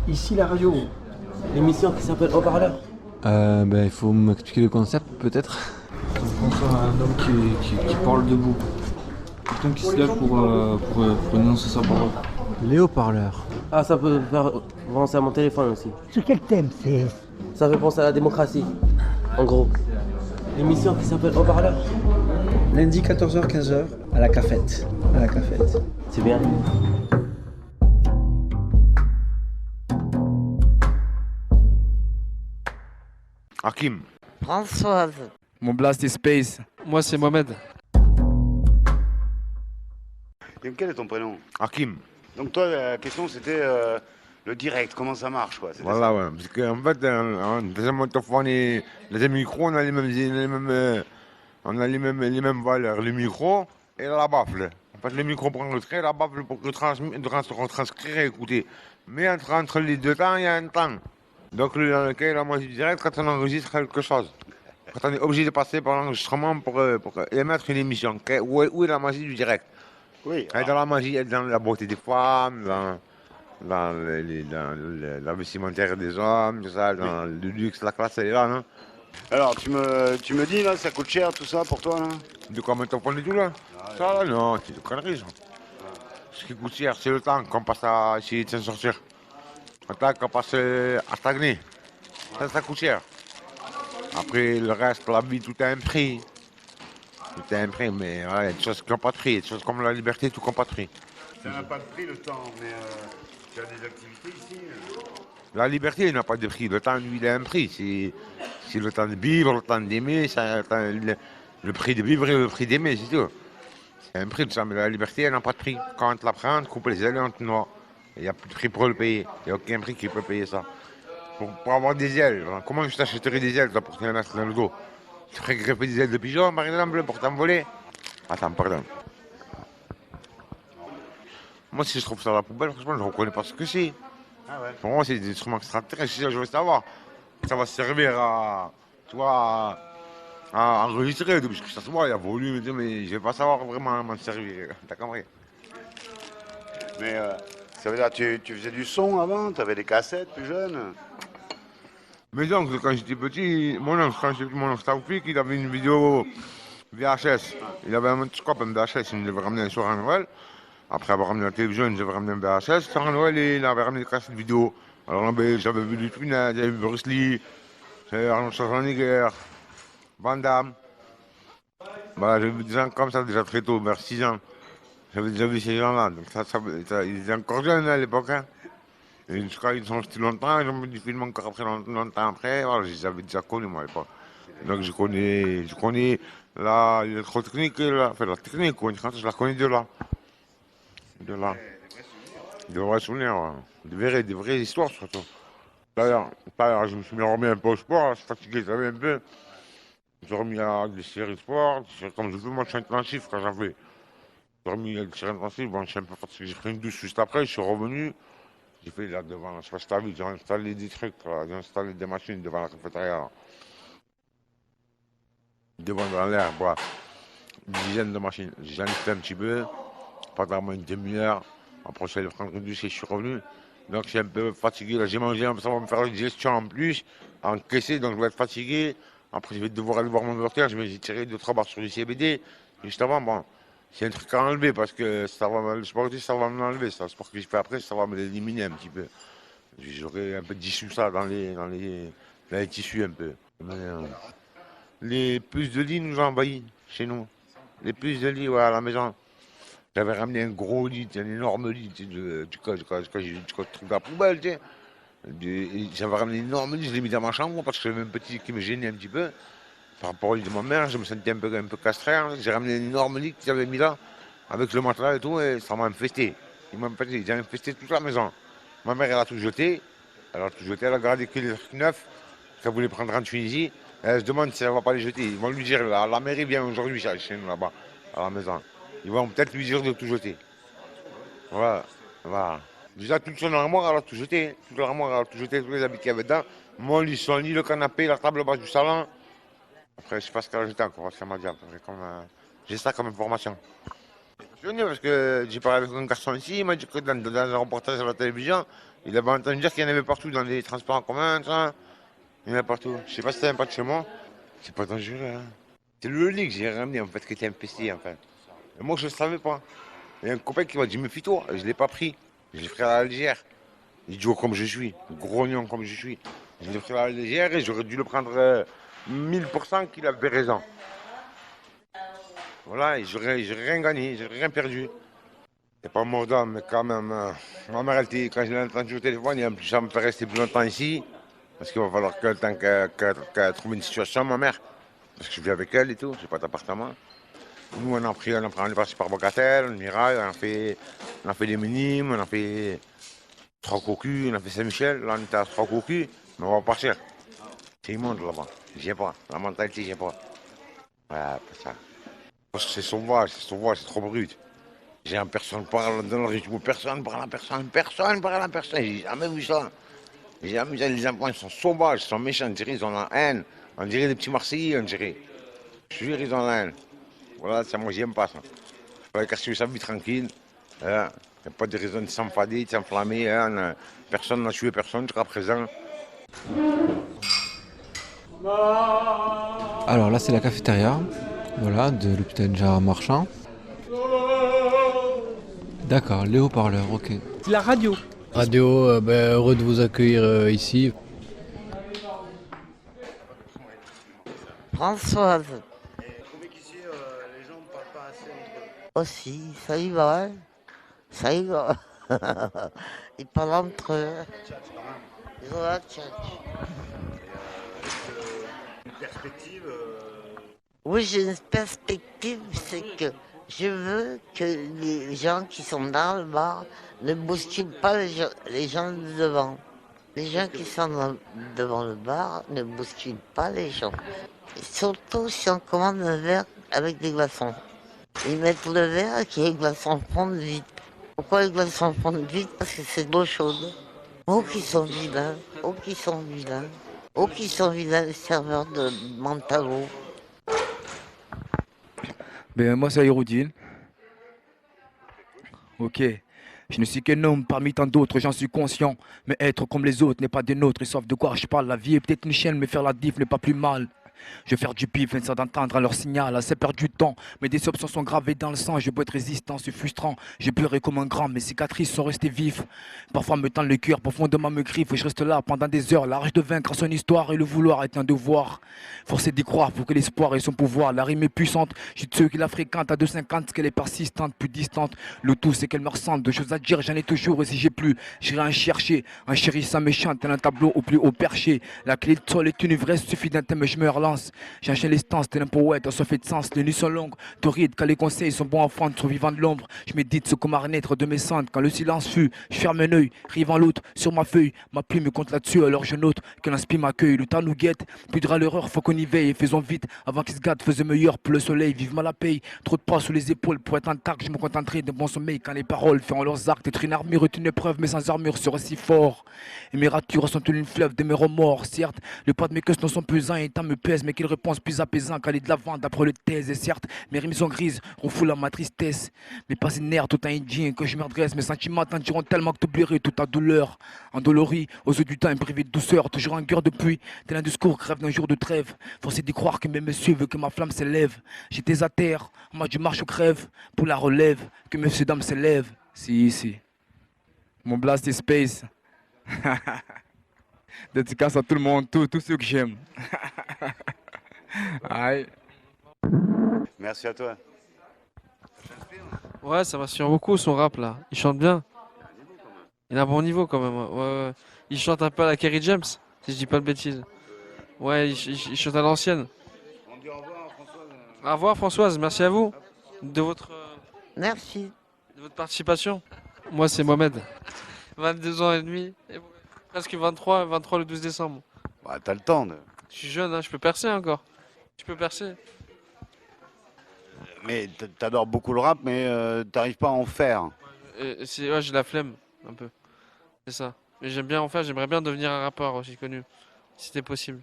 Ici la radio, l'émission qui s'appelle Haut-Parleur. Il faut m'expliquer le concept peut-être. On pense à un homme qui parle debout. Quelqu'un qui se lève pour énoncer sa parole. Les haut-parleurs. Ah, ça peut faire penser à mon téléphone aussi. Sur quel thème c'est? Ça fait penser à la démocratie, en gros. L'émission qui s'appelle Haut-Parleur. Lundi 14h-15h à la cafette. C'est bien. Hakim. Françoise. Mon blast est Space. Moi, c'est Mohamed. Et quel est ton prénom? Hakim. Donc toi, la question c'était le direct, comment ça marche quoi? C'était Voilà, ça. ouais. Parce qu'en fait, deuxièmement, les micros, on a on a les mêmes valeurs. Le micro et la baffle. En fait, le micro prend le trait, la baffle pour retranscrire et écouter. Mais entre les deux temps, il y a un temps. Donc, dans lequel la moitié du direct, quand on enregistre quelque chose. Quand on est obligé de passer par l'enregistrement pour émettre une émission. Où est la magie du direct? Oui. Elle est dans la magie, elle est dans la beauté des femmes, dans la vestimentaire des hommes, tout ça, dans le luxe, la classe, elle est là, non? Alors tu me dis là, ça coûte cher tout ça pour toi là? De quoi mettre au point du tout là? Ça là, non, c'est des conneries ça. Ce qui coûte cher, c'est le temps qu'on passe à essayer de s'en sortir. Le temps qu'on passe à stagner. Ça coûte cher. Après, le reste, la vie, tout a un prix. Tout a un prix, mais voilà, il y a des choses qui n'ont pas de prix. Il y a des choses comme la liberté, tout qui n'ont pas de prix. Ça n'a pas de prix le temps, mais tu as des activités ici? La liberté n'a pas de prix. Le temps, lui, il a un prix. C'est le temps de vivre, le temps d'aimer, le prix de vivre et le prix d'aimer, c'est tout. C'est un prix de ça, mais la liberté, elle n'a pas de prix. Quand on te la prend, on te coupe les ailes et on te noie. Il n'y a plus de prix pour le payer. Il n'y a aucun prix qui peut payer ça. Pour avoir des ailes, comment je t'achèterais des ailes toi, pour te les mettre dans le dos? Tu ferais greffer des ailes de pigeon, par exemple, pour t'envoler? Attends, pardon. Moi, si je trouve ça à la poubelle, franchement, je ne reconnais pas ce que c'est. Ah ouais. Pour moi, c'est des instruments extraterrestres. Si je veux savoir, ça va servir à, tu vois, à enregistrer, parce que ça se voit, il y a volume, mais je ne vais pas savoir vraiment m'en servir. T'as compris? Mais ça veut dire tu faisais du son avant, tu avais des cassettes plus jeunes? Mais donc, quand j'étais petit, mon oncle Taoufik, il avait une vidéo VHS. Il avait un montoscope, un VHS, il me l'avait ramené un soir à Noël. Après avoir ramené la télévision, il avait ramené un VHS. Sur Noël, il avait ramené des cassettes vidéo. Alors là, j'avais vu du Twinette, j'avais vu Bruce Lee, Arnold Schwarzenegger, Van Damme. J'avais vu des gens comme ça déjà très tôt, vers 6 ans. J'avais déjà vu ces gens-là. Donc ils étaient encore jeunes à l'époque. Hein. Et je crois qu'ils sont restés longtemps, ils ont fait du film encore après, longtemps après. Voilà, je les avais déjà connus, moi, à l'époque. Donc je connais l'électrotechnique, la technique, quoi. Je la connais de là. De là. De vrais souvenirs, ouais. Des vraies histoires, surtout. D'ailleurs, je me suis remis un peu au sport, je suis fatigué, ça un peu. Je me suis remis à des séries de sport, comme je fais, moi je suis intensif quand j'en fais. Je me suis remis à des séries intensives, bon, je suis un peu fatigué, j'ai pris une douche juste après, je suis revenu. J'ai fait là devant, je sais pas si t'as vu, j'ai installé des trucs, là, j'ai installé des machines devant la cafétéria. Là. Devant dans l'air, voilà. Une dizaine de machines. J'ai installé un petit peu, pendant moins une demi-heure. Après, je suis allé prendre une douche et je suis revenu. Donc, je suis un peu fatigué. Là, j'ai mangé, ça va me faire une digestion en plus, encaissé, donc je vais être fatigué. Après, je vais devoir aller voir mon docteur. J'ai tiré 2-3 barres sur du CBD. Juste avant, bon, c'est un truc à enlever parce que ça va, le sportif, ça va m'enlever. Ça. Le sport que je fais après, ça va me l'éliminer un petit peu. J'aurai un peu de tissu ça dans les tissus un peu. Mais, les puces de lit nous ont envahis chez nous. Les puces de lit, ouais, à la maison. J'avais ramené un gros lit, un énorme lit, du truc de la poubelle, tu sais. J'avais ramené un énorme lit, je l'ai mis dans ma chambre parce que j'avais un petit qui me gênait un petit peu. Par rapport au lit de ma mère, je me sentais un peu castré. Hein. J'ai ramené un énorme lit que j'avais mis là, avec le matelas et tout, et ça m'a infesté. J'ai infesté toute la maison. Ma mère, elle a tout jeté. Elle a gardé que les trucs neufs qu'elle voulait prendre en Tunisie. Elle se demande si elle ne va pas les jeter. Ils vont lui dire, la mairie vient aujourd'hui chez nous là-bas, à la maison. Ils vont peut-être lui dire de tout jeter. Voilà. Déjà, toute son armoire, elle a tout jeté. Toute l'armoire, elle a tout jeté, tous les habits qu'il y avait dedans. Mon lit, son lit, le canapé, la table basse du salon. Après, je sais pas ce qu'elle a jeté encore, ce qu'elle m'a dit. J'ai ça comme information. Je suis venu parce que j'ai parlé avec un garçon ici, il m'a dit que dans un reportage à la télévision, Il avait entendu dire qu'il y en avait partout dans les transports en commun, ça. Il y en a partout. Je sais pas si ça vient pas de chez moi. C'est pas dangereux, hein. C'est le lit que j'ai ramené, en fait, qui était infesté, en fait. Et moi, je ne savais pas. Il y a un copain qui m'a dit, méfie-toi. Je ne l'ai pas pris. Je l'ai pris à la légère. Idiot comme je suis, grognon comme je suis. Je l'ai pris à la légère et j'aurais dû le prendre 1000% qu'il avait raison. Voilà, et j'aurais rien gagné, j'aurais rien perdu. C'est pas mort d'homme, mais quand même, ma mère, quand je l'ai entendu au téléphone, ça me fait rester plus longtemps ici. Parce qu'il va falloir que le temps qu'elle trouve une situation, ma mère. Parce que je vis avec elle et tout, j'ai pas d'appartement. Nous, on est parti par Bocatel, on ira, on a fait des minimes, on a fait 3 cocus, on a fait Saint-Michel, là on était à 3 cocus, mais on va partir. C'est immonde là-bas, j'y ai pas, la mentalité, j'y ai pas. Ouais, ça. Parce que c'est sauvage, c'est trop brut. Personne parle dans le rythme, personne parle à personne. J'ai jamais vu ça. J'ai jamais vu ça, les enfants, ils sont sauvages, ils sont méchants, on dirait ils ont la haine. On dirait des petits Marseillais, on dirait. Je suis sûr, ils ont la haine. Voilà, ça, moi, j'aime pas ça. Il faudrait casser sa vie tranquille. Il n'y a pas de raison de s'enfader, de s'enflammer. Hein. Personne n'a tué personne jusqu'à présent. Alors là, c'est la cafétéria, voilà, de l'hôpital Gérard Marchand. D'accord, les haut-parleurs, ok. La radio. Radio, heureux de vous accueillir ici. Françoise. Et qu'ici, les gens ne parlent pas assez entre eux. Aussi, ça y va. Ça y va. Ils parlent entre eux. Ils ont la tchatch. Une perspective Oui, j'ai une perspective, c'est que je veux que les gens qui sont dans le bar ne bousculent pas les gens de devant. Les gens qui sont devant le bar ne bousculent pas les gens. Et surtout si on commande un verre avec des glaçons. Ils mettent le verre et que les glaçons fondent vite. Pourquoi les glaçons fondent vite? Parce que c'est de l'eau chaude. Oh, qui sont vilains, oh, qui sont vilains. Oh, qui sont vilains les serveurs de Mantalo. Ben, moi, c'est Hérodine. Ok. Je ne suis qu'un homme parmi tant d'autres, j'en suis conscient. Mais être comme les autres n'est pas des nôtres, ils savent de quoi je parle. La vie est peut-être une chienne, mais faire la diff n'est pas plus mal. Je vais faire du pif, sans d'entendre leur signal, assez perdre du temps. Mes déceptions sont gravées dans le sang, je peux être résistant, c'est frustrant. J'ai pleuré comme un grand, mes cicatrices sont restées vives. Parfois me tend le cœur, profondément me griffe, et je reste là pendant des heures. La rage de vaincre son histoire et le vouloir est un devoir. Forcé d'y croire pour que l'espoir ait son pouvoir. La rime est puissante, je suis de ceux qui la fréquentent à 2,50, qu'elle est persistante, plus distante. Le tout c'est qu'elle me ressemble, de choses à dire, j'en ai toujours, et si j'ai plus, j'irai en chercher. Un chérissant méchant, tel un tableau au plus haut perché. La clé de sol est une ivresse, suffit d'un thème, je me relance. J'enchaîne les stances, tel un poète, ça fait de sens. Les nuits sont longues, torrides, quand les conseils sont bons enfants, survivants de l'ombre. Je médite ce comment renaître de mes cendres. Quand le silence fut, je ferme un œil, rive en l'autre, sur ma feuille. Ma plume me compte là-dessus, alors je note que l'inspire m'accueille. Le temps nous guette, plus de l'erreur, faut qu'on y veille. Et faisons vite, avant qu'il se gâte, faisons meilleur pour le soleil. Vivement la paye, trop de poids sous les épaules. Pour être intact, je me contenterai de bon sommeil. Quand les paroles feront leurs actes, être une armure est une épreuve, mais sans armure sera si fort. Et mes ratures sont une fleuve de mes remords. Certes, le poids de mes questions sont pesants et temps me pèse, mais quelle réponse plus apaisant qu'aller de l'avant d'après le thèse. Et certes, mes rimes sont grises, refoulent ma tristesse. Mais pas une nerf tout un indien que je m'adresse. Mes sentiments t'endiront tellement que t'oublierai toute ta douleur. Endolori, aux yeux du temps imprivé de douceur, toujours en guerre depuis. Tel un discours qui rêve d'un jour de trêve. Forcé d'y croire que mes messieurs veulent que ma flamme s'élève. J'étais à terre, moi je marche ou crève. Pour la relève, que messieurs dames s'élèvent. Si, si. Mon blast est space. Dédicace à tout le monde, tous ceux que j'aime. Aïe. Merci à toi. Ouais, ça m'assure beaucoup son rap là. Il chante bien. Il a un bon niveau quand même. Ouais. Il chante un peu à la Kerry James, si je dis pas de bêtises. Ouais, il chante à l'ancienne. On dit au revoir, Françoise. Au revoir Françoise, merci à vous de votre, Merci. de votre participation. Moi c'est Mohamed, 22 ans et demi, et presque 23 le 12 décembre. Bah, t'as le temps. Je suis jeune, hein, je peux percer encore. Tu peux percer. Mais t'adores beaucoup le rap, mais t'arrives pas à en faire. Ouais, j'ai la flemme, un peu. C'est ça. Mais j'aime bien en faire, j'aimerais bien devenir un rappeur aussi connu. Si c'était possible.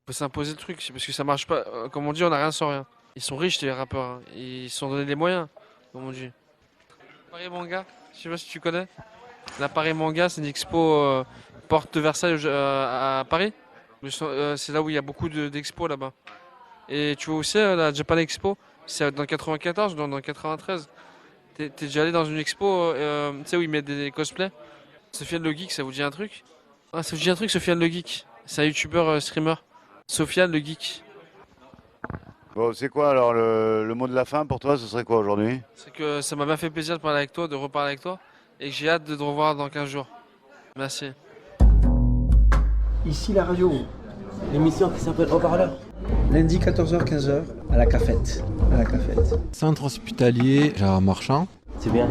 Faut s'imposer le truc, parce que ça marche pas. Comme on dit, on n'a rien sans rien. Ils sont riches les rappeurs, hein. Ils se sont donné les moyens, comme on dit. Pareil mon gars, je sais pas si tu connais. L'appareil manga, c'est une expo porte de Versailles à Paris. C'est là où il y a beaucoup d'expos là-bas. Et tu vois aussi la Japan Expo, c'est dans 94, dans 93. T'es déjà allé dans une expo, tu sais, où ils mettent des cosplays. Sofiane le Geek, ça vous dit un truc? Ah, ça vous dit un truc, Sofiane le Geek? C'est un youtubeur streamer. Sofiane le Geek. Bon, c'est quoi alors le mot de la fin pour toi, ce serait quoi aujourd'hui? C'est que ça m'a bien fait plaisir de parler avec toi, de reparler avec toi. Et que j'ai hâte de te revoir dans 15 jours. Merci. Ici la radio. L'émission qui s'appelle Haut-Parleur. Lundi 14h, 15h à la cafette. À la cafette. Centre hospitalier Gérard Marchand. C'est bien.